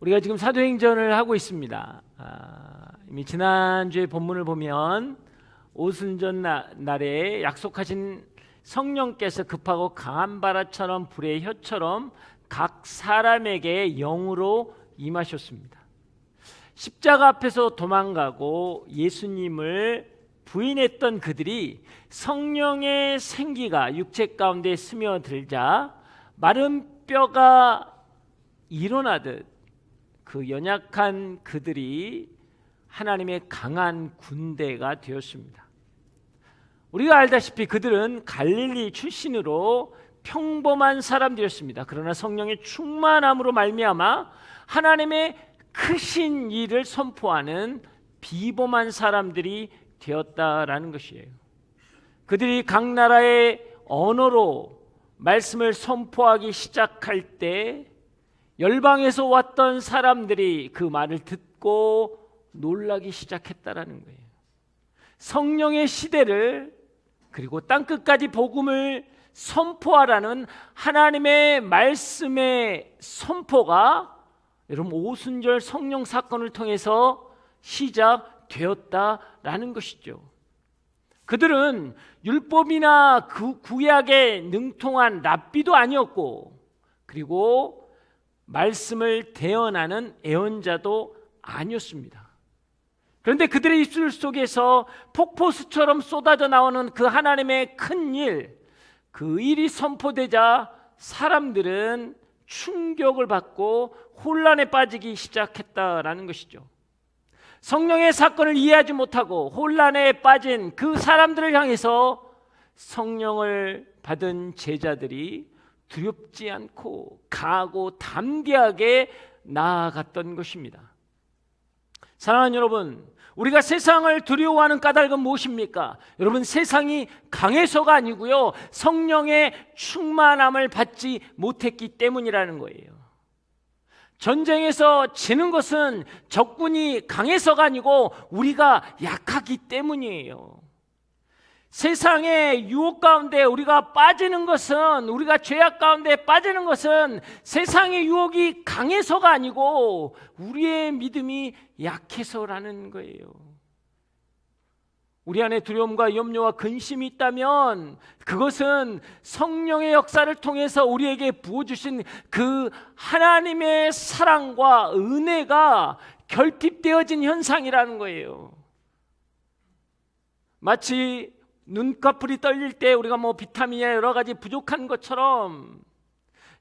우리가 지금 사도행전을 하고 있습니다. 이미 지난주에 본문을 보면 오순절 날에 약속하신 성령께서 급하고 강한 바람처럼 불의 혀처럼 각 사람에게 영으로 임하셨습니다. 십자가 앞에서 도망가고 예수님을 부인했던 그들이 성령의 생기가 육체 가운데 스며들자 마른 뼈가 일어나듯 그 연약한 그들이 하나님의 강한 군대가 되었습니다. 우리가 알다시피 그들은 갈릴리 출신으로 평범한 사람들이었습니다. 그러나 성령의 충만함으로 말미암아 하나님의 크신 일을 선포하는 비범한 사람들이 되었다라는 것이에요. 그들이 각 나라의 언어로 말씀을 선포하기 시작할 때 열방에서 왔던 사람들이 그 말을 듣고 놀라기 시작했다라는 거예요. 성령의 시대를 그리고 땅끝까지 복음을 선포하라는 하나님의 말씀의 선포가 여러분 오순절 성령 사건을 통해서 시작되었다라는 것이죠. 그들은 율법이나 그 구약에 능통한 랍비도 아니었고 그리고 말씀을 대언하는 애언자도 아니었습니다. 그런데 그들의 입술 속에서 폭포수처럼 쏟아져 나오는 그 하나님의 큰 일, 그 일이 선포되자 사람들은 충격을 받고 혼란에 빠지기 시작했다라는 것이죠. 성령의 사건을 이해하지 못하고 혼란에 빠진 그 사람들을 향해서 성령을 받은 제자들이 두렵지 않고 강하고 담대하게 나아갔던 것입니다. 사랑하는 여러분, 우리가 세상을 두려워하는 까닭은 무엇입니까? 여러분, 세상이 강해서가 아니고요, 성령의 충만함을 받지 못했기 때문이라는 거예요. 전쟁에서 지는 것은 적군이 강해서가 아니고 우리가 약하기 때문이에요. 세상의 유혹 가운데 우리가 빠지는 것은, 우리가 죄악 가운데 빠지는 것은 세상의 유혹이 강해서가 아니고 우리의 믿음이 약해서라는 거예요. 우리 안에 두려움과 염려와 근심이 있다면 그것은 성령의 역사를 통해서 우리에게 부어주신 그 하나님의 사랑과 은혜가 결핍되어진 현상이라는 거예요. 마치 눈꺼풀이 떨릴 때 우리가 비타민이나 여러 가지 부족한 것처럼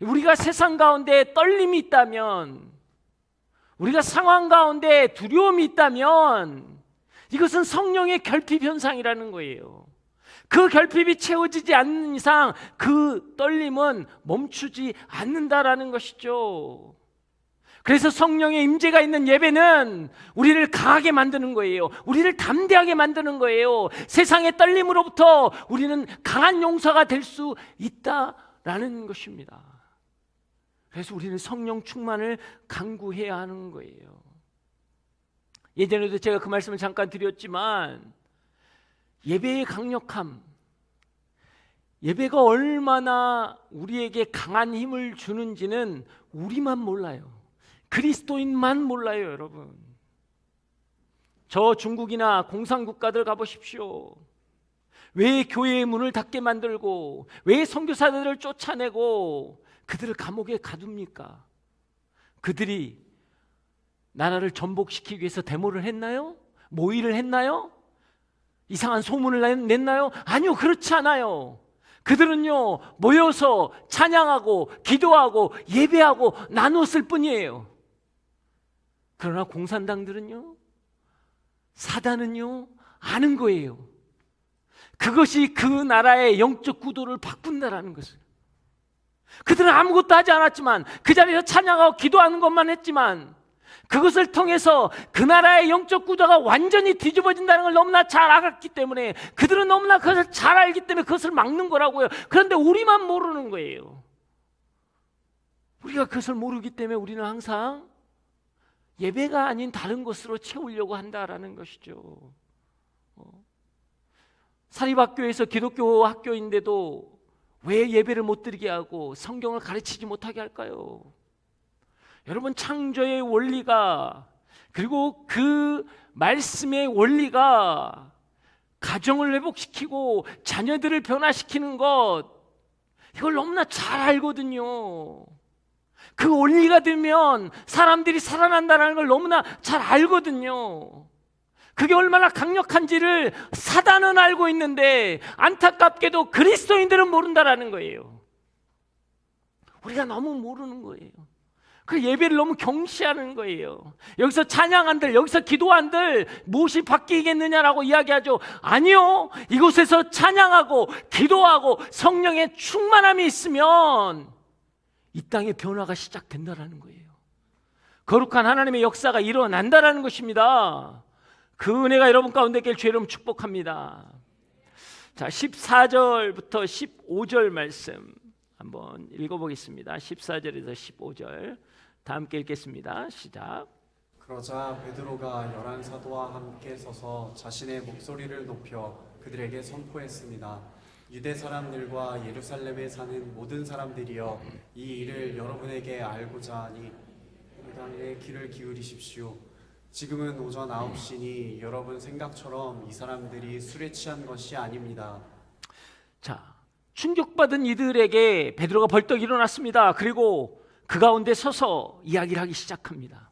우리가 세상 가운데 떨림이 있다면, 우리가 상황 가운데 두려움이 있다면 이것은 성령의 결핍 현상이라는 거예요. 그 결핍이 채워지지 않는 이상 그 떨림은 멈추지 않는다라는 것이죠. 그래서 성령의 임재가 있는 예배는 우리를 강하게 만드는 거예요. 우리를 담대하게 만드는 거예요. 세상의 떨림으로부터 우리는 강한 용사가 될 수 있다라는 것입니다. 그래서 우리는 성령 충만을 간구해야 하는 거예요. 예전에도 제가 그 말씀을 잠깐 드렸지만 예배의 강력함, 예배가 얼마나 우리에게 강한 힘을 주는지는 우리만 몰라요. 그리스도인만 몰라요, 여러분. 저 중국이나 공산국가들 가보십시오. 왜 교회의 문을 닫게 만들고 왜 선교사들을 쫓아내고 그들을 감옥에 가둡니까? 그들이 나라를 전복시키기 위해서 데모를 했나요? 모의를 했나요? 이상한 소문을 냈나요? 아니요, 그렇지 않아요. 그들은요, 모여서 찬양하고 기도하고 예배하고 나눴을 뿐이에요. 그러나 공산당들은요, 사단은요, 아는 거예요. 그것이 그 나라의 영적 구도를 바꾼다라는 것을. 그들은 아무것도 하지 않았지만, 그 자리에서 찬양하고 기도하는 것만 했지만, 그것을 통해서 그 나라의 영적 구조가 완전히 뒤집어진다는 걸 너무나 잘 알았기 때문에, 그들은 너무나 그것을 잘 알기 때문에 그것을 막는 거라고요. 그런데 우리만 모르는 거예요. 우리가 그것을 모르기 때문에 우리는 항상 예배가 아닌 다른 것으로 채우려고 한다라는 것이죠. 사립학교에서 기독교 학교인데도 왜 예배를 못 드리게 하고 성경을 가르치지 못하게 할까요? 여러분, 창조의 원리가, 그리고 그 말씀의 원리가 가정을 회복시키고 자녀들을 변화시키는 것, 이걸 너무나 잘 알거든요. 그 원리가 되면 사람들이 살아난다는 걸 너무나 잘 알거든요. 그게 얼마나 강력한지를 사단은 알고 있는데 안타깝게도 그리스도인들은 모른다라는 거예요. 우리가 너무 모르는 거예요. 그 예배를 너무 경시하는 거예요. 여기서 찬양한들, 여기서 기도한들 무엇이 바뀌겠느냐라고 이야기하죠. 아니요, 이곳에서 찬양하고 기도하고 성령의 충만함이 있으면 이 땅의 변화가 시작된다라는 거예요. 거룩한 하나님의 역사가 일어난다라는 것입니다. 그 은혜가 여러분 가운데 있길 주의 이름 축복합니다. 자, 14절부터 15절 말씀 한번 읽어보겠습니다. 14절에서 15절 다 함께 읽겠습니다. 시작. 그러자 베드로가 11사도와 함께 서서 자신의 목소리를 높여 그들에게 선포했습니다. 유대 사람들과 예루살렘에 사는 모든 사람들이여, 이 일을 여러분에게 알고자 하니 당에 귀를 기울이십시오. 지금은 오전 9시니 여러분 생각처럼 이 사람들이 술에 취한 것이 아닙니다. 자, 충격받은 이들에게 베드로가 벌떡 일어났습니다. 그리고 그 가운데 서서 이야기를 하기 시작합니다.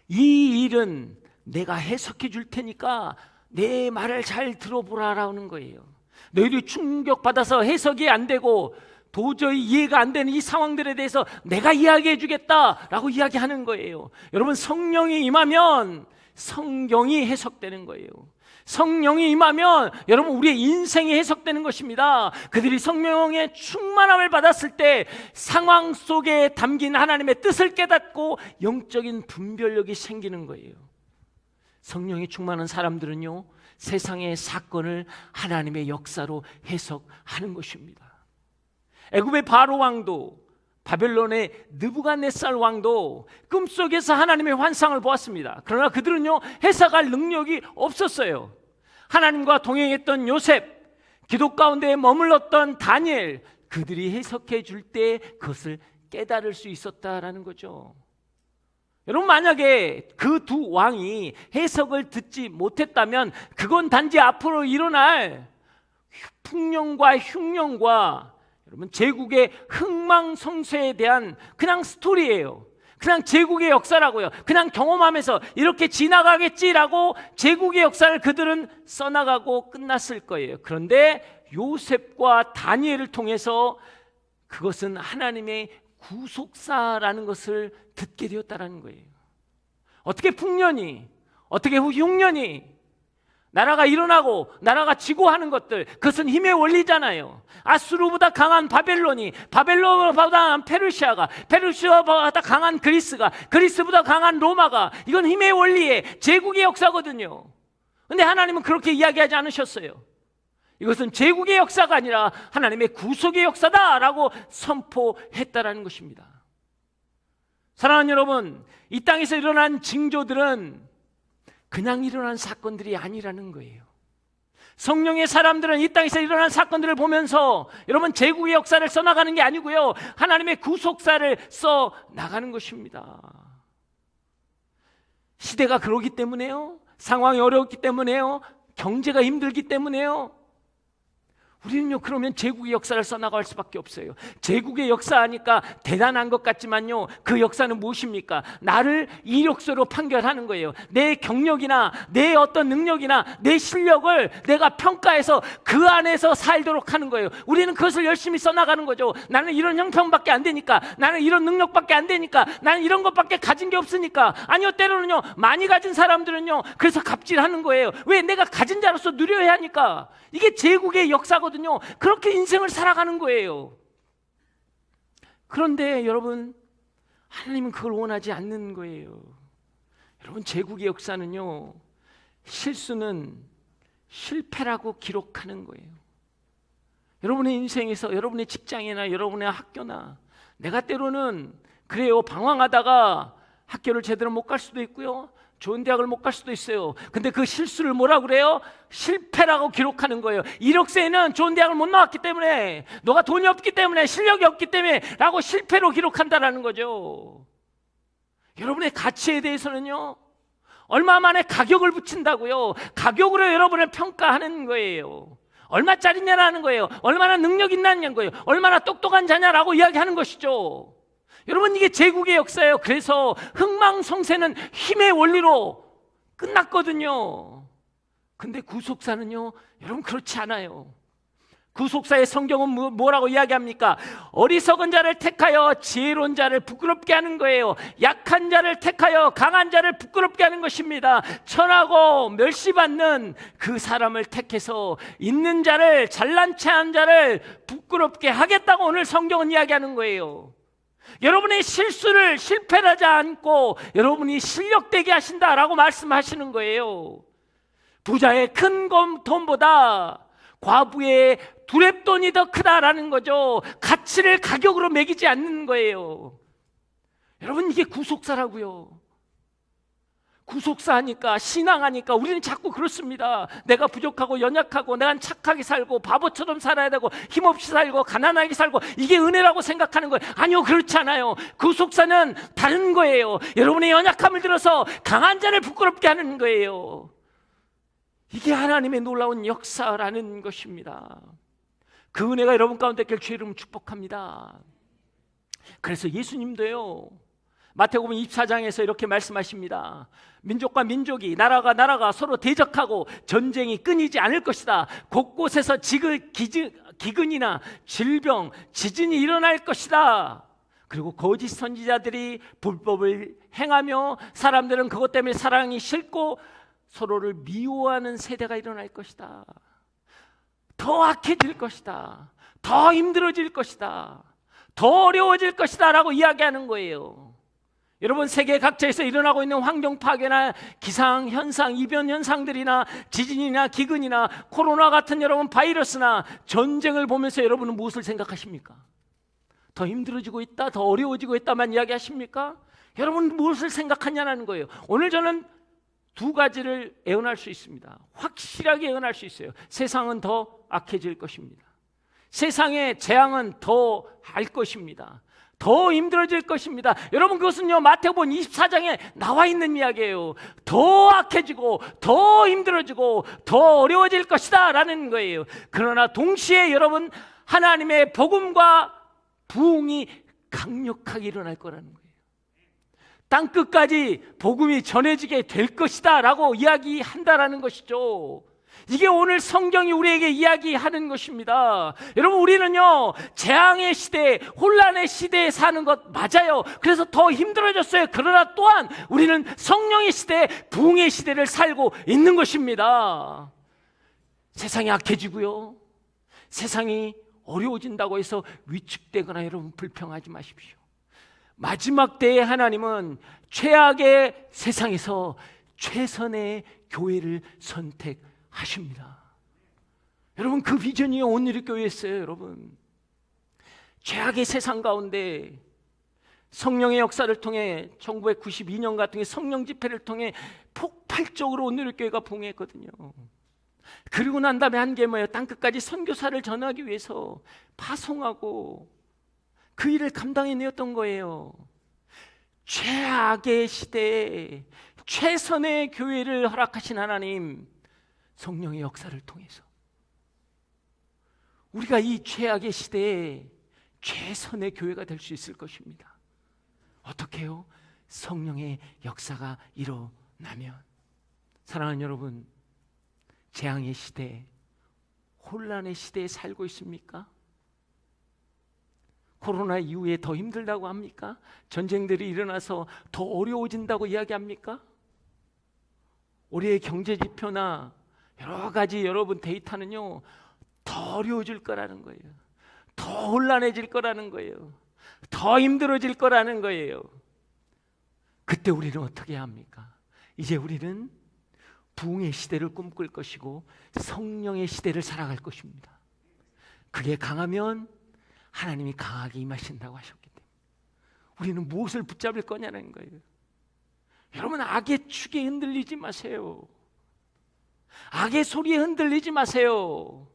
이 일은 내가 해석해 줄 테니까 내 말을 잘 들어보라라는 거예요. 너희들이 충격받아서 해석이 안 되고 도저히 이해가 안 되는 이 상황들에 대해서 내가 이야기해 주겠다라고 이야기하는 거예요. 여러분, 성령이 임하면 성경이 해석되는 거예요. 성령이 임하면 여러분 우리의 인생이 해석되는 것입니다. 그들이 성령의 충만함을 받았을 때 상황 속에 담긴 하나님의 뜻을 깨닫고 영적인 분별력이 생기는 거예요. 성령이 충만한 사람들은요, 세상의 사건을 하나님의 역사로 해석하는 것입니다. 애굽의 바로 왕도, 바벨론의 느부갓네살 왕도 꿈속에서 하나님의 환상을 보았습니다. 그러나 그들은요, 해석할 능력이 없었어요. 하나님과 동행했던 요셉, 기도 가운데 머물렀던 다니엘, 그들이 해석해 줄 때 그것을 깨달을 수 있었다라는 거죠. 여러분, 만약에 그 두 왕이 해석을 듣지 못했다면 그건 단지 앞으로 일어날 풍령과 흉령과 여러분 제국의 흥망성쇠에 대한 그냥 스토리예요. 그냥 제국의 역사라고요. 그냥 경험하면서 이렇게 지나가겠지라고 제국의 역사를 그들은 써나가고 끝났을 거예요. 그런데 요셉과 다니엘을 통해서 그것은 하나님의 구속사라는 것을 듣게 되었다는 거예요. 어떻게 풍년이, 어떻게 흉년이, 나라가 일어나고 나라가 지고 하는 것들, 그것은 힘의 원리잖아요. 아수르보다 강한 바벨론이, 바벨론보다 강한 페르시아가, 페르시아보다 강한 그리스가, 그리스보다 강한 로마가, 이건 힘의 원리의 제국의 역사거든요. 그런데 하나님은 그렇게 이야기하지 않으셨어요. 이것은 제국의 역사가 아니라 하나님의 구속의 역사다라고 선포했다라는 것입니다. 사랑하는 여러분, 이 땅에서 일어난 징조들은 그냥 일어난 사건들이 아니라는 거예요. 성령의 사람들은 이 땅에서 일어난 사건들을 보면서 여러분 제국의 역사를 써나가는 게 아니고요, 하나님의 구속사를 써나가는 것입니다. 시대가 그러기 때문에요, 상황이 어려웠기 때문에요, 경제가 힘들기 때문에요, 우리는요 그러면 제국의 역사를 써나갈 수밖에 없어요. 제국의 역사하니까 대단한 것 같지만요, 그 역사는 무엇입니까? 나를 이력서로 판결하는 거예요. 내 경력이나 내 어떤 능력이나 내 실력을 내가 평가해서 그 안에서 살도록 하는 거예요. 우리는 그것을 열심히 써나가는 거죠. 나는 이런 형편밖에 안 되니까, 나는 이런 능력밖에 안 되니까, 나는 이런 것밖에 가진 게 없으니까. 아니요, 때로는요 많이 가진 사람들은요 그래서 갑질하는 거예요. 왜? 내가 가진 자로서 누려야 하니까. 이게 제국의 역사거든요. 그렇게 인생을 살아가는 거예요. 그런데 여러분, 하나님은 그걸 원하지 않는 거예요. 여러분, 제국의 역사는요, 실수는 실패라고 기록하는 거예요. 여러분의 인생에서, 여러분의 직장이나 여러분의 학교나, 내가 때로는 그래요, 방황하다가 학교를 제대로 못 갈 수도 있고요, 좋은 대학을 못 갈 수도 있어요. 근데 그 실수를 뭐라 그래요? 실패라고 기록하는 거예요. 이력서에는 좋은 대학을 못 나왔기 때문에, 너가 돈이 없기 때문에, 실력이 없기 때문에 라고 실패로 기록한다라는 거죠. 여러분의 가치에 대해서는요, 얼마 만에 가격을 붙인다고요. 가격으로 여러분을 평가하는 거예요. 얼마짜리냐라는 거예요. 얼마나 능력 있냐는 거예요. 얼마나 똑똑한 자냐라고 이야기하는 것이죠. 여러분, 이게 제국의 역사예요. 그래서 흥망성쇠는 힘의 원리로 끝났거든요. 근데 구속사는요, 여러분 그렇지 않아요. 구속사의 성경은 뭐라고 이야기합니까? 어리석은 자를 택하여 지혜로운 자를 부끄럽게 하는 거예요. 약한 자를 택하여 강한 자를 부끄럽게 하는 것입니다. 천하고 멸시받는 그 사람을 택해서 있는 자를, 잘난 체한 자를 부끄럽게 하겠다고 오늘 성경은 이야기하는 거예요. 여러분의 실수를 실패하지 않고 여러분이 실력되게 하신다라고 말씀하시는 거예요. 부자의 큰 돈보다 과부의 두렙돈이 더 크다라는 거죠. 가치를 가격으로 매기지 않는 거예요. 여러분, 이게 구속사라고요. 구속사하니까, 신앙하니까 우리는 자꾸 그렇습니다. 내가 부족하고 연약하고 내가 착하게 살고 바보처럼 살아야 되고 힘없이 살고 가난하게 살고 이게 은혜라고 생각하는 거예요. 아니요, 그렇지 않아요. 구속사는 다른 거예요. 여러분의 연약함을 들어서 강한 자를 부끄럽게 하는 거예요. 이게 하나님의 놀라운 역사라는 것입니다. 그 은혜가 여러분 가운데 있길 주의 이름으로 축복합니다. 그래서 예수님도요, 마태복음 24장에서 이렇게 말씀하십니다. 민족과 민족이, 나라가 나라가 서로 대적하고 전쟁이 끊이지 않을 것이다. 곳곳에서 기근이나 질병, 지진이 일어날 것이다. 그리고 거짓 선지자들이 불법을 행하며 사람들은 그것 때문에 사랑이 싫고 서로를 미워하는 세대가 일어날 것이다. 더 악해질 것이다. 더 힘들어질 것이다. 더 어려워질 것이다 라고 이야기하는 거예요. 여러분, 세계 각지에서 일어나고 있는 환경 파괴나 기상현상, 이변현상들이나 지진이나 기근이나 코로나 같은 여러분 바이러스나 전쟁을 보면서 여러분은 무엇을 생각하십니까? 더 힘들어지고 있다, 더 어려워지고 있다만 이야기하십니까? 여러분 무엇을 생각하냐는 거예요. 오늘 저는 두 가지를 예언할 수 있습니다. 확실하게 예언할 수 있어요. 세상은 더 악해질 것입니다. 세상의 재앙은 더 할 것입니다. 더 힘들어질 것입니다. 여러분, 그것은요, 마태복음 24장에 나와 있는 이야기예요. 더 악해지고 더 힘들어지고 더 어려워질 것이다 라는 거예요. 그러나 동시에 여러분, 하나님의 복음과 부흥이 강력하게 일어날 거라는 거예요. 땅끝까지 복음이 전해지게 될 것이다 라고 이야기한다라는 것이죠. 이게 오늘 성경이 우리에게 이야기하는 것입니다. 여러분, 우리는요, 재앙의 시대, 혼란의 시대에 사는 것 맞아요. 그래서 더 힘들어졌어요. 그러나 또한 우리는 성령의 시대, 부흥의 시대를 살고 있는 것입니다. 세상이 악해지고요, 세상이 어려워진다고 해서 위축되거나 여러분 불평하지 마십시오. 마지막 때에 하나님은 최악의 세상에서 최선의 교회를 선택하십니다. 여러분, 그 비전이 오늘의 교회였어요. 여러분, 최악의 세상 가운데 성령의 역사를 통해 1992년 같은 성령 집회를 통해 폭발적으로 오늘의 교회가 부흥했거든요. 그리고 난 다음에 한 게 뭐예요? 땅끝까지 선교사를 전하기 위해서 파송하고 그 일을 감당해내었던 거예요. 최악의 시대에 최선의 교회를 허락하신 하나님, 성령의 역사를 통해서 우리가 이 최악의 시대에 최선의 교회가 될 수 있을 것입니다. 어떻게 해요? 성령의 역사가 일어나면. 사랑하는 여러분, 재앙의 시대, 혼란의 시대에 살고 있습니까? 코로나 이후에 더 힘들다고 합니까? 전쟁들이 일어나서 더 어려워진다고 이야기합니까? 올해의 경제 지표나 여러 가지 여러분 데이터는요, 더 어려워질 거라는 거예요. 더 혼란해질 거라는 거예요. 더 힘들어질 거라는 거예요. 그때 우리는 어떻게 해야 합니까? 이제 우리는 부흥의 시대를 꿈꿀 것이고 성령의 시대를 살아갈 것입니다. 그게 강하면 하나님이 강하게 임하신다고 하셨기 때문에 우리는 무엇을 붙잡을 거냐는 거예요. 여러분, 악의 축에 흔들리지 마세요. 악의 소리에 흔들리지 마세요.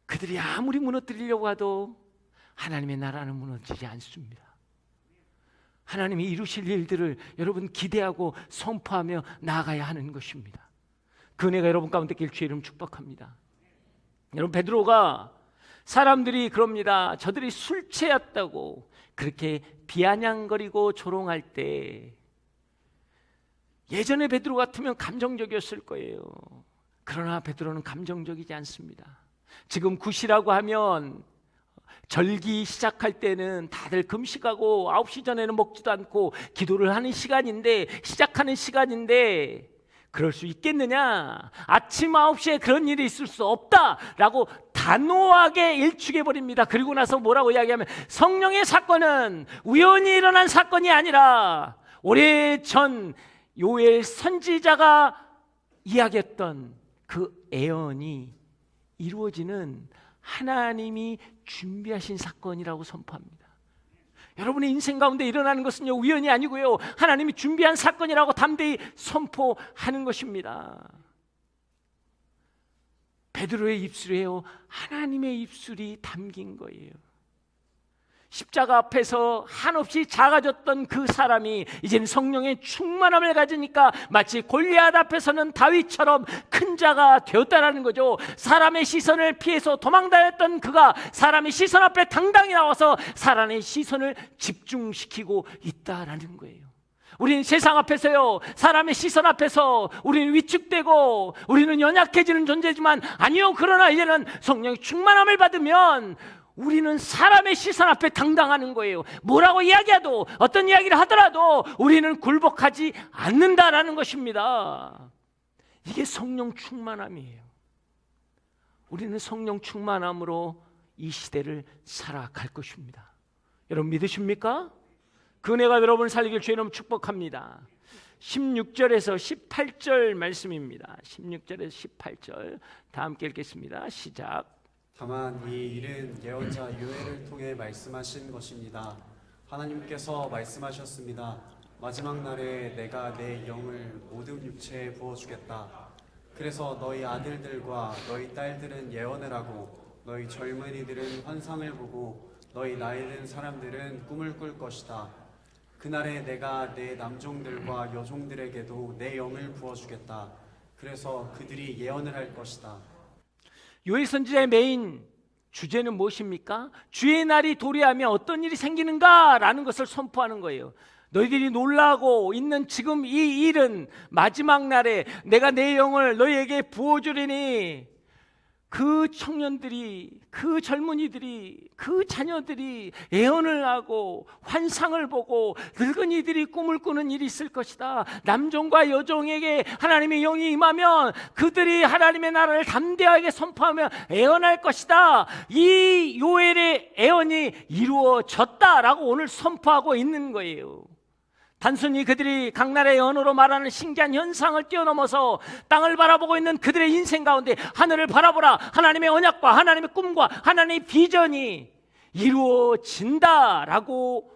그들이 아무리 무너뜨리려고 해도 하나님의 나라는 무너지지 않습니다. 하나님이 이루실 일들을 여러분 기대하고 선포하며 나아가야 하는 것입니다. 그 은혜가 여러분 가운데 있길 주의 이름 축복합니다. 여러분, 베드로가 사람들이 그럽니다. 저들이 술 취했다고 그렇게 비아냥거리고 조롱할 때 예전에 베드로 같으면 감정적이었을 거예요. 그러나 베드로는 감정적이지 않습니다. 지금 굿이라고 하면 절기 시작할 때는 다들 금식하고 9시 전에는 먹지도 않고 기도를 하는 시간인데, 시작하는 시간인데 그럴 수 있겠느냐? 아침 9시에 그런 일이 있을 수 없다라고 단호하게 일축해버립니다. 그리고 나서 뭐라고 이야기하면 성령의 사건은 우연히 일어난 사건이 아니라 오래전 요엘 선지자가 이야기했던 그 예언이 이루어지는 하나님이 준비하신 사건이라고 선포합니다. 여러분의 인생 가운데 일어나는 것은요, 우연이 아니고요, 하나님이 준비한 사건이라고 담대히 선포하는 것입니다. 베드로의 입술에요, 하나님의 입술이 담긴 거예요. 십자가 앞에서 한없이 작아졌던 그 사람이 이제는 성령의 충만함을 가지니까 마치 골리앗 앞에서는 다윗처럼 큰 자가 되었다라는 거죠. 사람의 시선을 피해서 도망다녔던 그가 사람의 시선 앞에 당당히 나와서 사람의 시선을 집중시키고 있다라는 거예요. 우리는 세상 앞에서요, 사람의 시선 앞에서 우리는 위축되고 우리는 연약해지는 존재지만, 아니요, 그러나 이제는 성령의 충만함을 받으면 우리는 사람의 시선 앞에 당당하는 거예요. 뭐라고 이야기해도, 어떤 이야기를 하더라도 우리는 굴복하지 않는다라는 것입니다. 이게 성령 충만함이에요. 우리는 성령 충만함으로 이 시대를 살아갈 것입니다. 여러분 믿으십니까? 그 은혜가 여러분을 살리길 주의 이름으로 축복합니다. 16절에서 18절 말씀입니다. 16절에서 18절 다 함께 읽겠습니다. 시작. 다만 이 일은 예언자 요엘을 통해 말씀하신 것입니다. 하나님께서 말씀하셨습니다. 마지막 날에 내가 내 영을 모든 육체에 부어주겠다. 그래서 너희 아들들과 너희 딸들은 예언을 하고 너희 젊은이들은 환상을 보고 너희 나이 든 사람들은 꿈을 꿀 것이다. 그날에 내가 내 남종들과 여종들에게도 내 영을 부어주겠다. 그래서 그들이 예언을 할 것이다. 요엘 선지자의 메인 주제는 무엇입니까? 주의 날이 도래하면 어떤 일이 생기는가라는 것을 선포하는 거예요. 너희들이 놀라고 있는 지금 이 일은 마지막 날에 내가 내 영을 너희에게 부어주리니, 그 청년들이, 그 젊은이들이, 그 자녀들이 예언을 하고 환상을 보고 늙은이들이 꿈을 꾸는 일이 있을 것이다. 남종과 여종에게 하나님의 영이 임하면 그들이 하나님의 나라를 담대하게 선포하며 예언할 것이다. 이 요엘의 예언이 이루어졌다라고 오늘 선포하고 있는 거예요. 단순히 그들이 각 나라의 언어로 말하는 신기한 현상을 뛰어넘어서 땅을 바라보고 있는 그들의 인생 가운데 하늘을 바라보라, 하나님의 언약과 하나님의 꿈과 하나님의 비전이 이루어진다라고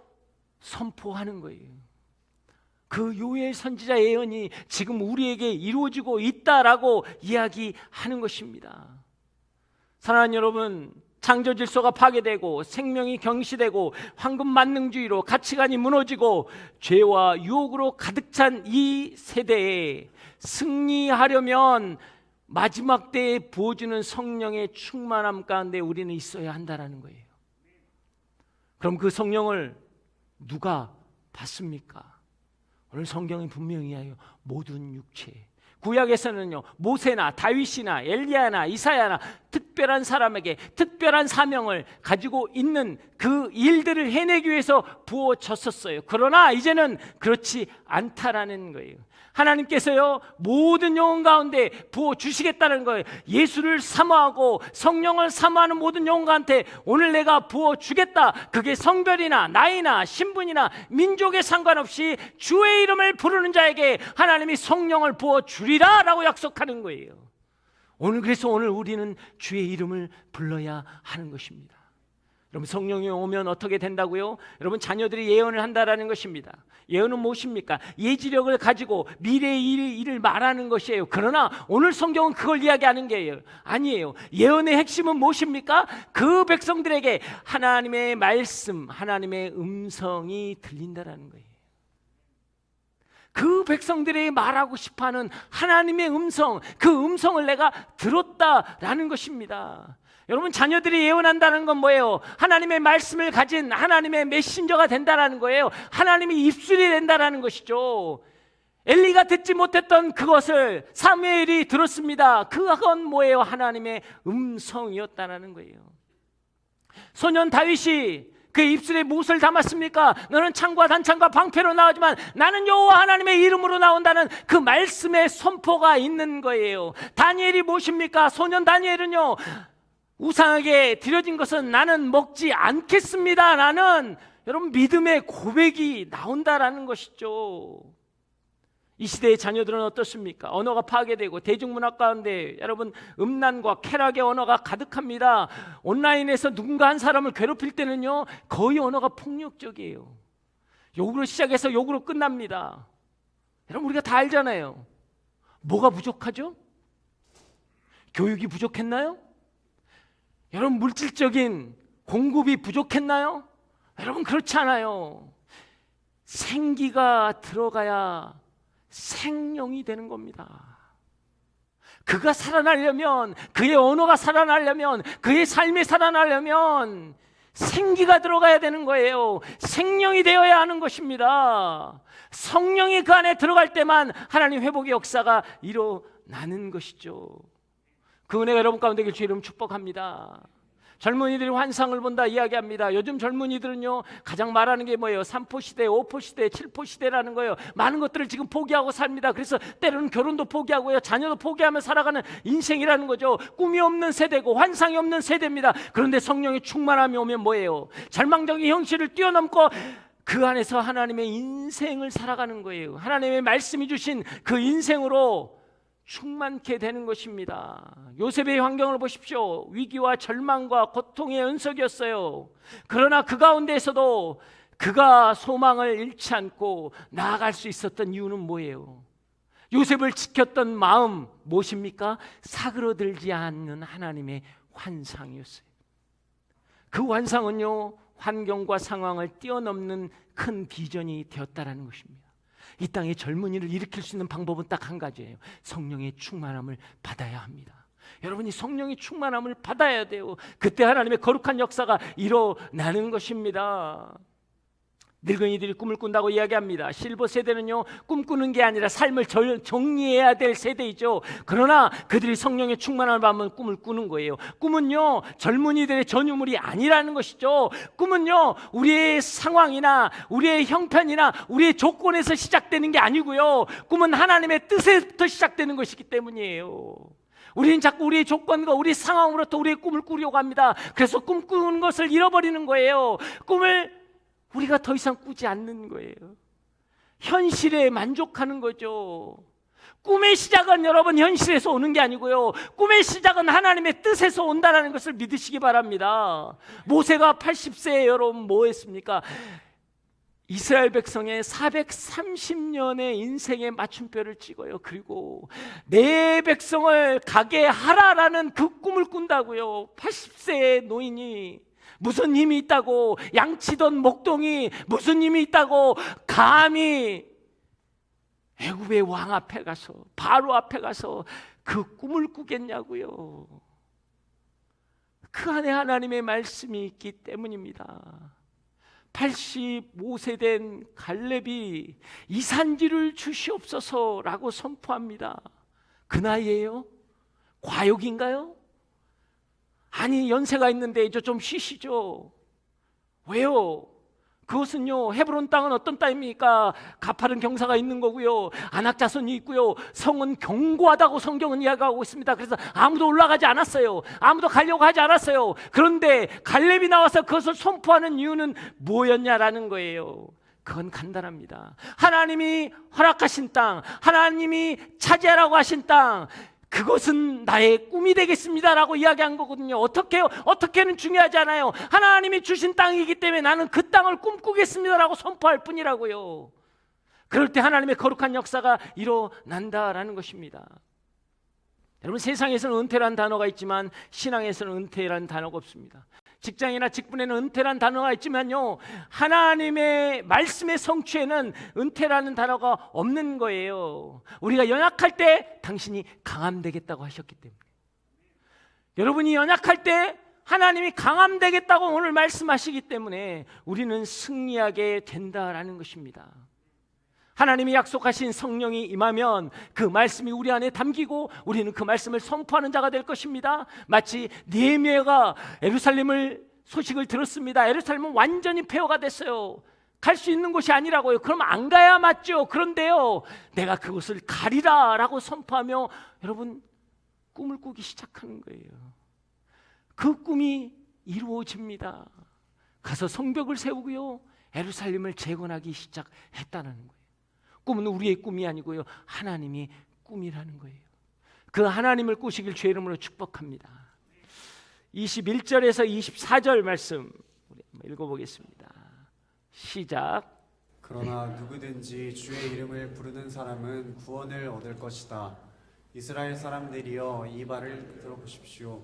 선포하는 거예요. 그 요엘 선지자 예언이 지금 우리에게 이루어지고 있다라고 이야기하는 것입니다. 사랑하는 여러분, 창조 질서가 파괴되고 생명이 경시되고 황금 만능주의로 가치관이 무너지고 죄와 유혹으로 가득 찬 이 세대에 승리하려면 마지막 때에 부어주는 성령의 충만함 가운데 우리는 있어야 한다는 거예요. 그럼 그 성령을 누가 받습니까? 오늘 성경이 분명히 해요. 모든 육체. 구약에서는요, 모세나 다윗이나 엘리야나 이사야나 특별한 사람에게 특별한 사명을 가지고 있는 그 일들을 해내기 위해서 부어졌었어요. 그러나 이제는 그렇지 않다라는 거예요. 하나님께서요, 모든 영혼 가운데 부어주시겠다는 거예요. 예수를 사모하고 성령을 사모하는 모든 영혼한테 오늘 내가 부어주겠다. 그게 성별이나 나이나 신분이나 민족에 상관없이 주의 이름을 부르는 자에게 하나님이 성령을 부어주리라 라고 약속하는 거예요. 그래서 오늘 우리는 주의 이름을 불러야 하는 것입니다. 여러분, 성령이 오면 어떻게 된다고요? 여러분, 자녀들이 예언을 한다라는 것입니다. 예언은 무엇입니까? 예지력을 가지고 미래의 일을 말하는 것이에요. 그러나 오늘 성경은 그걸 이야기하는 게 아니에요. 예언의 핵심은 무엇입니까? 그 백성들에게 하나님의 말씀, 하나님의 음성이 들린다라는 거예요. 그 백성들이 말하고 싶어하는 하나님의 음성, 그 음성을 내가 들었다라는 것입니다. 여러분, 자녀들이 예언한다는 건 뭐예요? 하나님의 말씀을 가진 하나님의 메신저가 된다는 거예요. 하나님이 입술이 된다는 것이죠. 엘리가 듣지 못했던 그것을 사무엘이 들었습니다. 그건 뭐예요? 하나님의 음성이었다는 거예요. 소년 다윗이 그 입술에 무엇을 담았습니까? 너는 창과 단창과 방패로 나오지만 나는 여호와 하나님의 이름으로 나온다는 그 말씀의 선포가 있는 거예요. 다니엘이 무엇입니까? 소년 다니엘은요, 우상에게 드려진 것은 나는 먹지 않겠습니다. 나는, 여러분, 믿음의 고백이 나온다라는 것이죠. 이 시대의 자녀들은 어떻습니까? 언어가 파괴되고 대중문화 가운데 여러분, 음란과 쾌락의 언어가 가득합니다. 온라인에서 누군가 한 사람을 괴롭힐 때는요, 거의 언어가 폭력적이에요. 욕으로 시작해서 욕으로 끝납니다. 여러분, 우리가 다 알잖아요. 뭐가 부족하죠? 교육이 부족했나요? 여러분, 물질적인 공급이 부족했나요? 여러분, 그렇지 않아요. 생기가 들어가야 생명이 되는 겁니다. 그가 살아나려면, 그의 언어가 살아나려면, 그의 삶이 살아나려면 생기가 들어가야 되는 거예요. 생명이 되어야 하는 것입니다. 성령이 그 안에 들어갈 때만 하나님 회복의 역사가 일어나는 것이죠. 그 은혜가 여러분 가운데 계실 주 이름 축복합니다. 젊은이들이 환상을 본다 이야기합니다. 요즘 젊은이들은요, 가장 말하는 게 뭐예요? 3포 시대, 5포 시대, 7포 시대라는 거예요. 많은 것들을 지금 포기하고 삽니다. 그래서 때로는 결혼도 포기하고요, 자녀도 포기하며 살아가는 인생이라는 거죠. 꿈이 없는 세대고 환상이 없는 세대입니다. 그런데 성령의 충만함이 오면 뭐예요? 절망적인 현실을 뛰어넘고 그 안에서 하나님의 인생을 살아가는 거예요. 하나님의 말씀이 주신 그 인생으로 충만케 되는 것입니다. 요셉의 환경을 보십시오. 위기와 절망과 고통의 연속이었어요. 그러나 그 가운데에서도 그가 소망을 잃지 않고 나아갈 수 있었던 이유는 뭐예요? 요셉을 지켰던 마음 무엇입니까? 사그러들지 않는 하나님의 환상이었어요. 그 환상은요, 환경과 상황을 뛰어넘는 큰 비전이 되었다라는 것입니다. 이 땅의 젊은이를 일으킬 수 있는 방법은 딱 한 가지예요. 성령의 충만함을 받아야 합니다. 여러분이 성령의 충만함을 받아야 돼요. 그때 하나님의 거룩한 역사가 일어나는 것입니다. 늙은이들이 꿈을 꾼다고 이야기합니다. 실버 세대는요, 꿈꾸는 게 아니라 삶을 정리해야 될 세대이죠. 그러나 그들이 성령의 충만함을 받으면 꿈을 꾸는 거예요. 꿈은요, 젊은이들의 전유물이 아니라는 것이죠. 꿈은요, 우리의 상황이나 우리의 형편이나 우리의 조건에서 시작되는 게 아니고요, 꿈은 하나님의 뜻에부터 시작되는 것이기 때문이에요. 우리는 자꾸 우리의 조건과 우리의 상황으로부터 우리의 꿈을 꾸려고 합니다. 그래서 꿈꾸는 것을 잃어버리는 거예요. 꿈을 우리가 더 이상 꾸지 않는 거예요. 현실에 만족하는 거죠. 꿈의 시작은 여러분 현실에서 오는 게 아니고요, 꿈의 시작은 하나님의 뜻에서 온다는 것을 믿으시기 바랍니다. 모세가 80세에 여러분 뭐 했습니까? 이스라엘 백성의 430년의 인생의 맞춤표를 찍어요. 그리고 내 백성을 가게 하라라는 그 꿈을 꾼다고요. 80세의 노인이 무슨 힘이 있다고, 양치던 목동이 무슨 힘이 있다고 감히 애굽의 왕 앞에 가서, 바로 앞에 가서 그 꿈을 꾸겠냐고요. 그 안에 하나님의 말씀이 있기 때문입니다. 85세 된 갈렙이 이 산지를 주시옵소서라고 선포합니다. 그 나이에요? 과욕인가요? 아니, 연세가 있는데 이제 좀 쉬시죠. 왜요? 그것은요, 헤브론 땅은 어떤 땅입니까? 가파른 경사가 있는 거고요, 안악자손이 있고요, 성은 견고하다고 성경은 이야기하고 있습니다. 그래서 아무도 올라가지 않았어요. 아무도 가려고 하지 않았어요. 그런데 갈렙이 나와서 그것을 선포하는 이유는 뭐였냐라는 거예요. 그건 간단합니다. 하나님이 허락하신 땅, 하나님이 차지하라고 하신 땅, 그것은 나의 꿈이 되겠습니다라고 이야기한 거거든요. 어떻게요? 어떻게는 중요하지 않아요. 하나님이 주신 땅이기 때문에 나는 그 땅을 꿈꾸겠습니다라고 선포할 뿐이라고요. 그럴 때 하나님의 거룩한 역사가 일어난다라는 것입니다. 여러분, 세상에서는 은퇴란 단어가 있지만 신앙에서는 은퇴란 단어가 없습니다. 직장이나 직분에는 은퇴란 단어가 있지만요, 하나님의 말씀의 성취에는 은퇴라는 단어가 없는 거예요. 우리가 연약할 때 당신이 강함되겠다고 하셨기 때문에, 여러분이 연약할 때 하나님이 강함되겠다고 오늘 말씀하시기 때문에 우리는 승리하게 된다라는 것입니다. 하나님이 약속하신 성령이 임하면 그 말씀이 우리 안에 담기고 우리는 그 말씀을 선포하는 자가 될 것입니다. 마치 느헤미야가 예루살렘을 소식을 들었습니다. 예루살렘은 완전히 폐허가 됐어요. 갈 수 있는 곳이 아니라고요. 그럼 안 가야 맞죠. 그런데요, 내가 그곳을 가리라 라고 선포하며 여러분 꿈을 꾸기 시작하는 거예요. 그 꿈이 이루어집니다. 가서 성벽을 세우고요, 예루살렘을 재건하기 시작했다는 거예요. 꿈은 우리의 꿈이 아니고요, 하나님의 꿈이라는 거예요. 그 하나님을 꾸시길 주의 이름으로 축복합니다. 21절에서 24절 말씀 우리 한번 읽어보겠습니다. 시작. 그러나 누구든지 주의 이름을 부르는 사람은 구원을 얻을 것이다. 이스라엘 사람들이여, 이 말을 들어보십시오.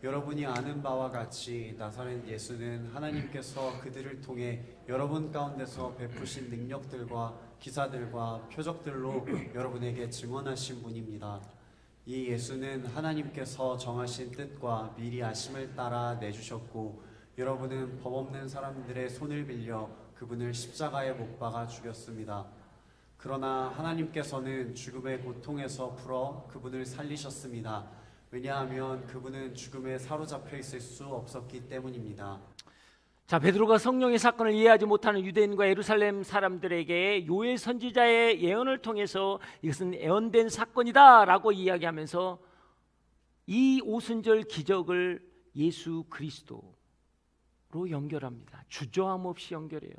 여러분이 아는 바와 같이 나사렛 예수는 하나님께서 그들을 통해 여러분 가운데서 베푸신 능력들과 기사들과 표적들로 여러분에게 증언하신 분입니다. 이 예수는 하나님께서 정하신 뜻과 미리 아심을 따라 내주셨고, 여러분은 법 없는 사람들의 손을 빌려 그분을 십자가에 못 박아 죽였습니다. 그러나 하나님께서는 죽음의 고통에서 풀어 그분을 살리셨습니다. 왜냐하면 그분은 죽음에 사로잡혀 있을 수 없었기 때문입니다. 자, 베드로가 성령의 사건을 이해하지 못하는 유대인과 예루살렘 사람들에게 요엘 선지자의 예언을 통해서 이것은 예언된 사건이다 라고 이야기하면서 이 오순절 기적을 예수 그리스도로 연결합니다. 주저함 없이 연결해요.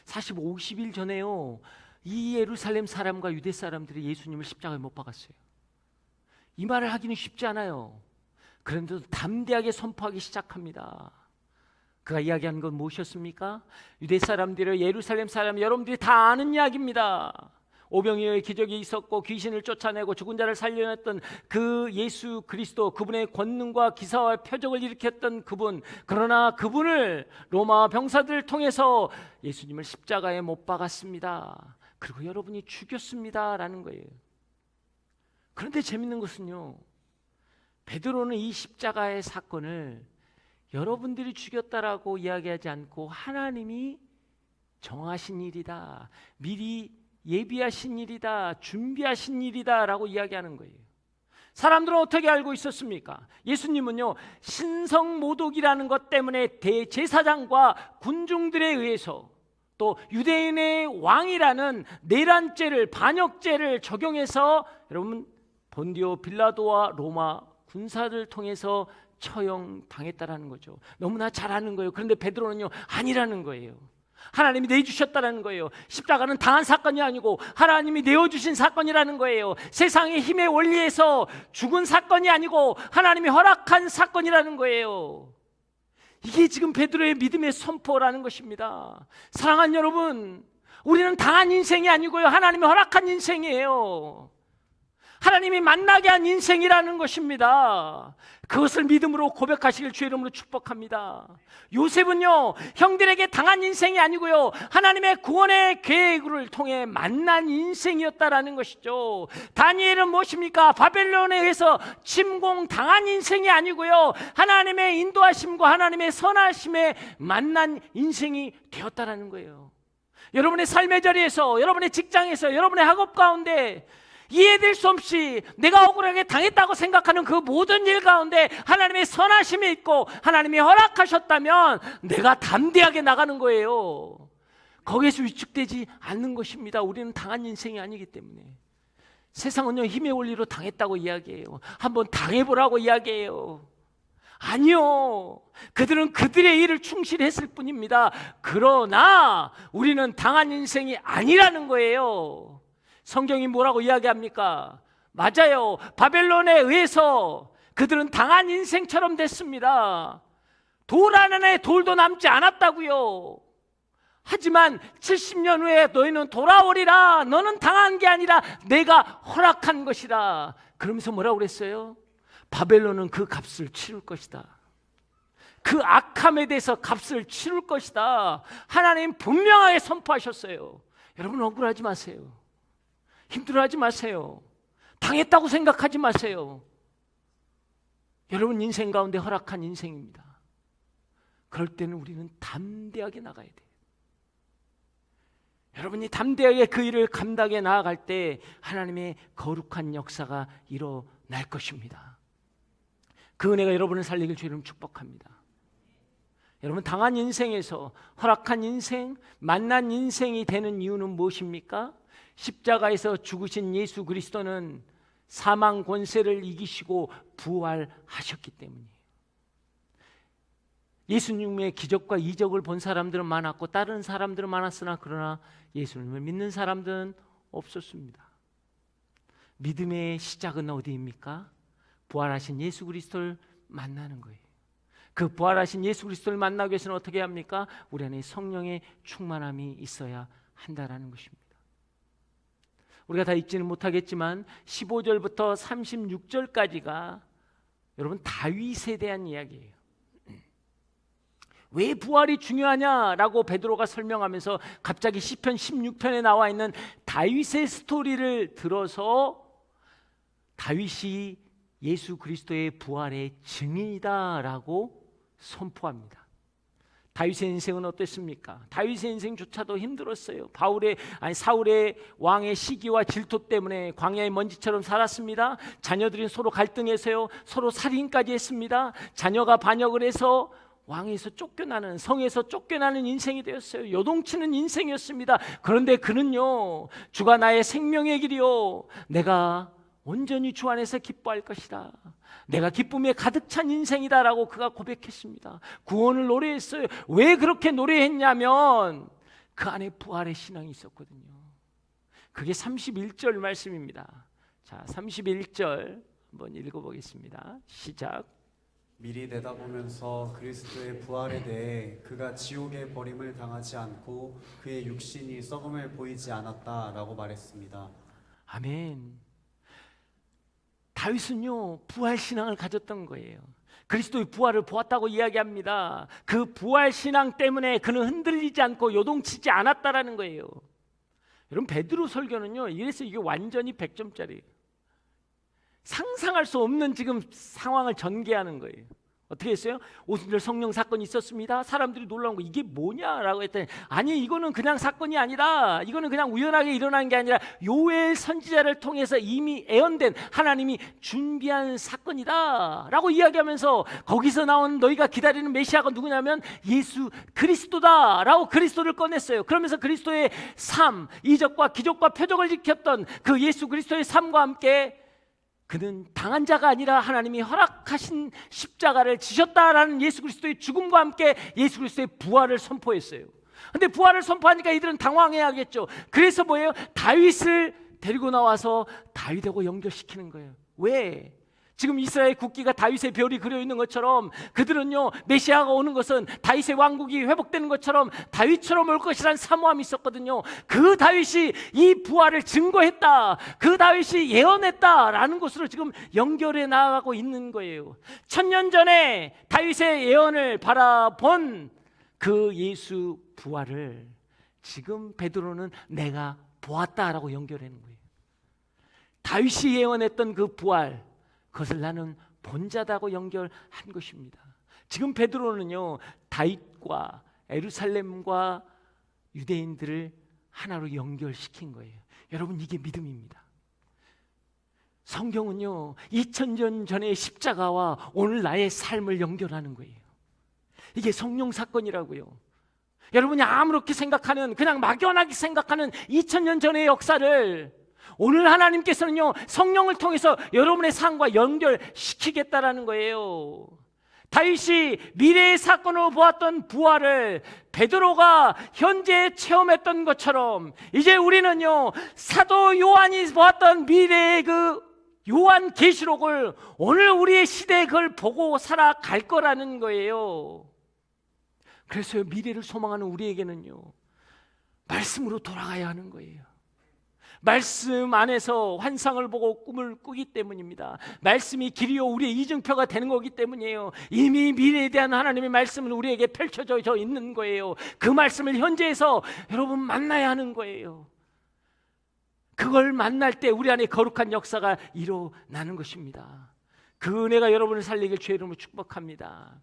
50일 전에요, 이 예루살렘 사람과 유대 사람들이 예수님을 십자가에 못 박았어요. 이 말을 하기는 쉽지 않아요. 그런데도 담대하게 선포하기 시작합니다. 그가 이야기한 건 무엇이었습니까? 유대 사람들이, 예루살렘 사람, 여러분들이 다 아는 이야기입니다. 오병이어의 기적이 있었고 귀신을 쫓아내고 죽은 자를 살려냈던 그 예수 그리스도, 그분의 권능과 기사와 표적을 일으켰던 그분, 그러나 그분을 로마 병사들을 통해서 예수님을 십자가에 못 박았습니다. 그리고 여러분이 죽였습니다 라는 거예요. 그런데 재밌는 것은요, 베드로는 이 십자가의 사건을 여러분들이 죽였다라고 이야기하지 않고 하나님이 정하신 일이다, 미리 예비하신 일이다, 준비하신 일이다 라고 이야기하는 거예요. 사람들은 어떻게 알고 있었습니까? 예수님은요, 신성모독이라는 것 때문에 대제사장과 군중들에 의해서, 또 유대인의 왕이라는 내란죄를, 반역죄를 적용해서 여러분 본디오 빌라도와 로마 군사를 통해서 처형당했다라는 거죠. 너무나 잘 아는 거예요. 그런데 베드로는요, 아니라는 거예요. 하나님이 내주셨다라는 거예요. 십자가는 당한 사건이 아니고 하나님이 내어주신 사건이라는 거예요. 세상의 힘의 원리에서 죽은 사건이 아니고 하나님이 허락한 사건이라는 거예요. 이게 지금 베드로의 믿음의 선포라는 것입니다. 사랑하는 여러분, 우리는 당한 인생이 아니고요, 하나님이 허락한 인생이에요. 하나님이 만나게 한 인생이라는 것입니다. 그것을 믿음으로 고백하시길 주의 이름으로 축복합니다. 요셉은요, 형들에게 당한 인생이 아니고요, 하나님의 구원의 계획을 통해 만난 인생이었다라는 것이죠. 다니엘은 무엇입니까? 바벨론에 의해서 침공당한 인생이 아니고요, 하나님의 인도하심과 하나님의 선하심에 만난 인생이 되었다라는 거예요. 여러분의 삶의 자리에서, 여러분의 직장에서, 여러분의 학업 가운데 이해될 수 없이 내가 억울하게 당했다고 생각하는 그 모든 일 가운데 하나님의 선하심이 있고 하나님이 허락하셨다면 내가 담대하게 나가는 거예요. 거기에서 위축되지 않는 것입니다. 우리는 당한 인생이 아니기 때문에. 세상은요, 힘의 원리로 당했다고 이야기해요. 한번 당해보라고 이야기해요. 아니요, 그들은 그들의 일을 충실히 했을 뿐입니다. 그러나 우리는 당한 인생이 아니라는 거예요. 성경이 뭐라고 이야기합니까? 맞아요. 바벨론에 의해서 그들은 당한 인생처럼 됐습니다. 돌 안에 돌도 남지 않았다고요. 하지만 70년 후에 너희는 돌아오리라. 너는 당한 게 아니라 내가 허락한 것이라. 그러면서 뭐라고 그랬어요? 바벨론은 그 값을 치를 것이다. 그 악함에 대해서 값을 치를 것이다. 하나님 분명하게 선포하셨어요. 여러분 억울하지 마세요. 힘들어하지 마세요. 당했다고 생각하지 마세요. 여러분 인생 가운데 허락한 인생입니다. 그럴 때는 우리는 담대하게 나가야 돼요. 여러분이 담대하게 그 일을 감당해 나아갈 때 하나님의 거룩한 역사가 일어날 것입니다. 그 은혜가 여러분을 살리길 주님 축복합니다. 여러분 당한 인생에서 허락한 인생, 만난 인생이 되는 이유는 무엇입니까? 십자가에서 죽으신 예수 그리스도는 사망 권세를 이기시고 부활하셨기 때문이에요. 예수님의 기적과 이적을 본 사람들은 많았고 다른 사람들은 많았으나 그러나 예수님을 믿는 사람들은 없었습니다. 믿음의 시작은 어디입니까? 부활하신 예수 그리스도를 만나는 거예요. 그 부활하신 예수 그리스도를 만나기 위해서는 어떻게 합니까? 우리 안에 성령의 충만함이 있어야 한다라는 것입니다. 우리가 다 읽지는 못하겠지만 15절부터 36절까지가 여러분 다윗에 대한 이야기예요. 왜 부활이 중요하냐라고 베드로가 설명하면서 갑자기 시편 16편에 나와 있는 다윗의 스토리를 들어서 다윗이 예수 그리스도의 부활의 증인이다라고 선포합니다. 다윗의 인생은 어땠습니까? 다윗의 인생조차도 힘들었어요. 사울의 왕의 시기와 질투 때문에 광야의 먼지처럼 살았습니다. 자녀들이 서로 갈등해서요, 서로 살인까지 했습니다. 자녀가 반역을 해서 왕에서 쫓겨나는, 성에서 쫓겨나는 인생이 되었어요. 요동치는 인생이었습니다. 그런데 그는요, 주가 나의 생명의 길이요, 내가 온전히 주 안에서 기뻐할 것이다. 내가 기쁨에 가득 찬 인생이다라고 그가 고백했습니다. 구원을 노래했어요. 왜 그렇게 노래했냐면 그 안에 부활의 신앙이 있었거든요. 그게 31절 말씀입니다. 자, 31절 한번 읽어보겠습니다. 시작. 미리 내다보면서 그리스도의 부활에 대해 그가 지옥의 버림을 당하지 않고 그의 육신이 썩음을 보이지 않았다라고 말했습니다. 아멘. 다윗은요 부활 신앙을 가졌던 거예요. 그리스도의 부활을 보았다고 이야기합니다. 그 부활 신앙 때문에 그는 흔들리지 않고 요동치지 않았다라는 거예요. 여러분 베드로 설교는요 이래서 이게 완전히 100점짜리예요. 상상할 수 없는 지금 상황을 전개하는 거예요. 어떻게 했어요? 오순절 성령 사건이 있었습니다. 사람들이 놀라운 거 이게 뭐냐라고 했더니 아니 이거는 그냥 사건이 아니라 이거는 그냥 우연하게 일어난 게 아니라 요엘 선지자를 통해서 이미 예언된 하나님이 준비한 사건이다 라고 이야기하면서 거기서 나온 너희가 기다리는 메시아가 누구냐면 예수 그리스도다 라고 그리스도를 꺼냈어요. 그러면서 그리스도의 삶, 이적과 기적과 표적을 지켰던 그 예수 그리스도의 삶과 함께 그는 당한 자가 아니라 하나님이 허락하신 십자가를 지셨다라는 예수 그리스도의 죽음과 함께 예수 그리스도의 부활을 선포했어요. 그런데 부활을 선포하니까 이들은 당황해야겠죠. 그래서 뭐예요? 다윗을 데리고 나와서 다윗하고 연결시키는 거예요. 왜? 지금 이스라엘 국기가 다윗의 별이 그려 있는 것처럼 그들은요 메시아가 오는 것은 다윗의 왕국이 회복되는 것처럼 다윗처럼 올 것이라는 사모함이 있었거든요. 그 다윗이 이 부활을 증거했다, 그 다윗이 예언했다라는 것으로 지금 연결해 나가고 있는 거예요. 1000년 전에 다윗의 예언을 바라본 그 예수 부활을 지금 베드로는 내가 보았다라고 연결하는 거예요. 다윗이 예언했던 그 부활, 그것을 나는 본자다고 연결한 것입니다. 지금 베드로는요 다윗과 예루살렘과 유대인들을 하나로 연결시킨 거예요. 여러분 이게 믿음입니다. 성경은요 2000년 전의 십자가와 오늘 나의 삶을 연결하는 거예요. 이게 성령 사건이라고요. 여러분이 아무렇게 생각하는, 그냥 막연하게 생각하는 2000년 전의 역사를 오늘 하나님께서는요 성령을 통해서 여러분의 삶과 연결시키겠다라는 거예요. 다윗이 미래의 사건으로 보았던 부활을 베드로가 현재 체험했던 것처럼 이제 우리는요 사도 요한이 보았던 미래의 그 요한 계시록을 오늘 우리의 시대에 그걸 보고 살아갈 거라는 거예요. 그래서 미래를 소망하는 우리에게는요, 말씀으로 돌아가야 하는 거예요. 말씀 안에서 환상을 보고 꿈을 꾸기 때문입니다. 말씀이 길이요 우리의 이증표가 되는 거기 때문이에요. 이미 미래에 대한 하나님의 말씀은 우리에게 펼쳐져 있는 거예요. 그 말씀을 현재에서 여러분 만나야 하는 거예요. 그걸 만날 때 우리 안에 거룩한 역사가 일어나는 것입니다. 그 은혜가 여러분을 살리길 주의 이름으로 축복합니다.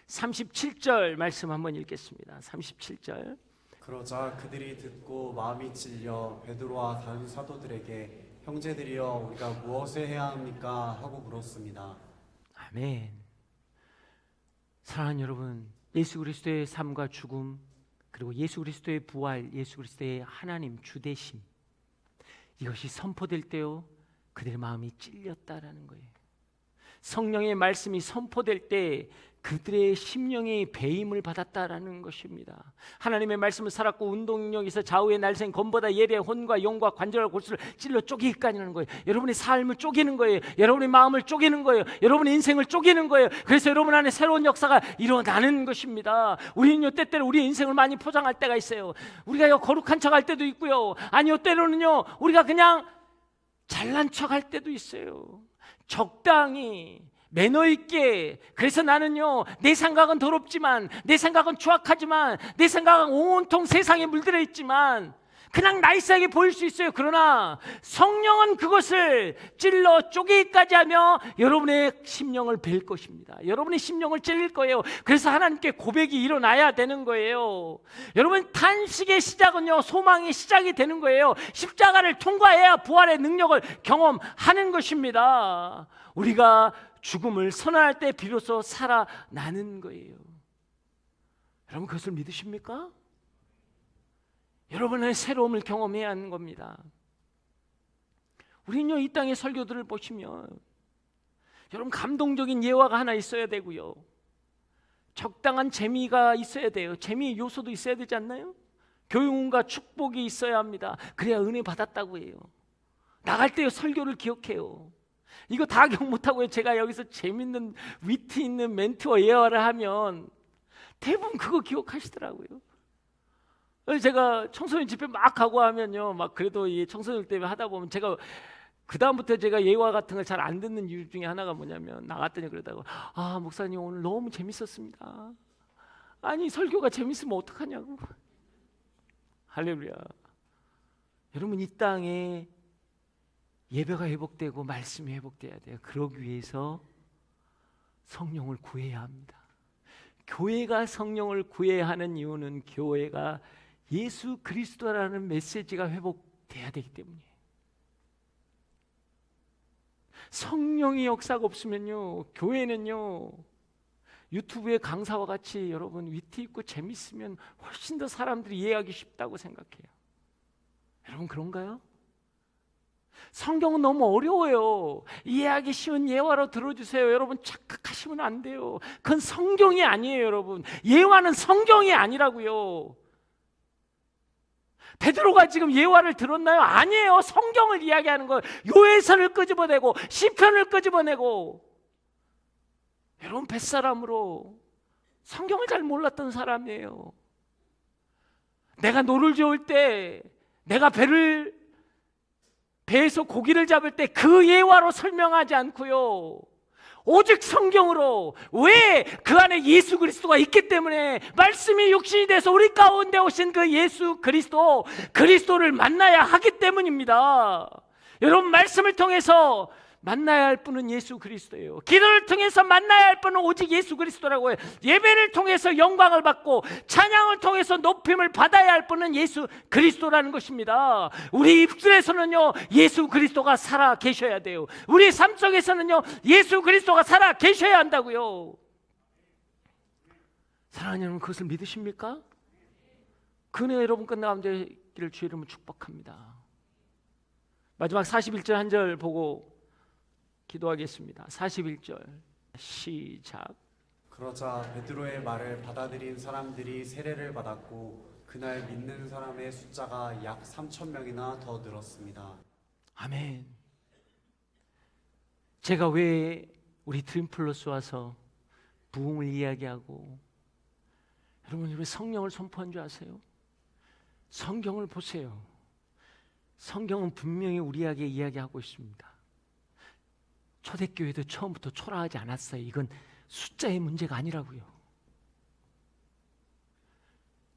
37절 말씀 한번 읽겠습니다. 37절. 그러자 그들이 듣고 마음이 찔려 베드로와 다른 사도들에게 형제들이여 우리가 무엇을 해야 합니까? 하고 물었습니다. 아멘. 사랑하는 여러분, 예수 그리스도의 삶과 죽음, 그리고 예수 그리스도의 부활, 예수 그리스도의 하나님 주되심, 이것이 선포될 때요 그들의 마음이 찔렸다라는 거예요. 성령의 말씀이 선포될 때 그들의 심령이 배임을 받았다라는 것입니다. 하나님의 말씀을 살았고 운동력에서 좌우의 날쌘 검보다 예리해 혼과 영과 관절과 골수를 찔러 쪼개기까지 하는 거예요. 여러분의 삶을 쪼개는 거예요. 여러분의 마음을 쪼개는 거예요. 여러분의 인생을 쪼개는 거예요. 그래서 여러분 안에 새로운 역사가 일어나는 것입니다. 우리는요 때때로 우리의 인생을 많이 포장할 때가 있어요. 우리가 거룩한 척할 때도 있고요, 아니요 때로는요 우리가 그냥 잘난 척할 때도 있어요. 적당히 매너 있게. 그래서 나는요 내 생각은 더럽지만, 내 생각은 추악하지만, 내 생각은 온통 세상에 물들어 있지만 그냥 나이스하게 보일 수 있어요. 그러나 성령은 그것을 찔러 쪼개기까지 하며 여러분의 심령을 벨 것입니다. 여러분의 심령을 찔릴 거예요. 그래서 하나님께 고백이 일어나야 되는 거예요. 여러분 탄식의 시작은요 소망의 시작이 되는 거예요. 십자가를 통과해야 부활의 능력을 경험하는 것입니다. 우리가 죽음을 선언할 때 비로소 살아나는 거예요. 여러분 그것을 믿으십니까? 여러분의 새로움을 경험해야 하는 겁니다. 우리는요 이 땅의 설교들을 보시면 여러분 감동적인 예화가 하나 있어야 되고요, 적당한 재미가 있어야 돼요. 재미 요소도 있어야 되지 않나요? 교훈과 축복이 있어야 합니다. 그래야 은혜 받았다고 해요. 나갈 때 설교를 기억해요. 이거 다 기억 못하고요 제가 여기서 재밌는 위트 있는 멘트와 예화를 하면 대부분 그거 기억하시더라고요. 제가 청소년 집회 막 가고 하면요, 막 그래도 이 청소년 때문에 하다 보면 제가 그 다음부터 제가 예화 같은 걸 잘 안 듣는 이유 중에 하나가 뭐냐면, 나갔더니 그러다가 아 목사님 오늘 너무 재밌었습니다. 아니 설교가 재밌으면 어떡하냐고. 할렐루야. 여러분 이 땅에 예배가 회복되고 말씀이 회복돼야 돼요. 그러기 위해서 성령을 구해야 합니다. 교회가 성령을 구해야 하는 이유는 교회가 예수 그리스도라는 메시지가 회복돼야 되기 때문이에요. 성령의 역사가 없으면요 교회는요 유튜브의 강사와 같이 여러분 위트 있고 재밌으면 훨씬 더 사람들이 이해하기 쉽다고 생각해요. 여러분 그런가요? 성경은 너무 어려워요. 이해하기 쉬운 예화로 들어주세요. 여러분 착각하시면 안 돼요. 그건 성경이 아니에요. 여러분 예화는 성경이 아니라고요. 베드로가 지금 예화를 들었나요? 아니에요. 성경을 이야기하는 거예요. 요해서를 끄집어내고 시편을 끄집어내고. 여러분 뱃사람으로 성경을 잘 몰랐던 사람이에요. 내가 노를 저을 때, 내가 배에서 고기를 잡을 때 그 예화로 설명하지 않고요, 오직 성경으로. 왜? 그 안에 예수 그리스도가 있기 때문에. 말씀이 육신이 돼서 우리 가운데 오신 그 예수 그리스도를 만나야 하기 때문입니다. 여러분 말씀을 통해서 만나야 할 분은 예수 그리스도예요. 기도를 통해서 만나야 할 분은 오직 예수 그리스도라고 해요. 예배를 통해서 영광을 받고 찬양을 통해서 높임을 받아야 할 분은 예수 그리스도라는 것입니다. 우리 입술에서는요 예수 그리스도가 살아 계셔야 돼요. 우리 삶 속에서는요 예수 그리스도가 살아 계셔야 한다고요. 사랑하는 여러분 그것을 믿으십니까? 그 은혜 여러분 끝나가운데 있기를 주의 이름으로 축복합니다. 마지막 41절 한 절 보고 기도하겠습니다. 41절 시작. 그러자 베드로의 말을 받아들인 사람들이 세례를 받았고 그날 믿는 사람의 숫자가 약 3,000명이나 더 늘었습니다. 아멘. 제가 왜 우리 드림플러스 와서 부흥을 이야기하고 여러분 왜 성령을 선포한 줄 아세요? 성경을 보세요. 성경은 분명히 우리에게 이야기하고 있습니다. 초대교회도 처음부터 초라하지 않았어요. 이건 숫자의 문제가 아니라고요.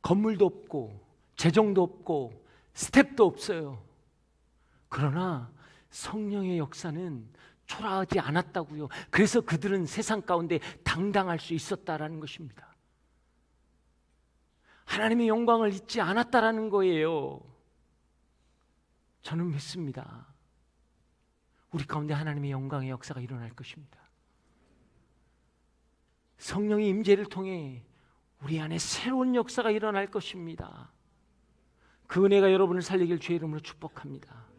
건물도 없고 재정도 없고 스텝도 없어요. 그러나 성령의 역사는 초라하지 않았다고요. 그래서 그들은 세상 가운데 당당할 수 있었다라는 것입니다. 하나님의 영광을 잊지 않았다라는 거예요. 저는 믿습니다. 우리 가운데 하나님의 영광의 역사가 일어날 것입니다. 성령의 임재를 통해 우리 안에 새로운 역사가 일어날 것입니다. 그 은혜가 여러분을 살리길 주의 이름으로 축복합니다.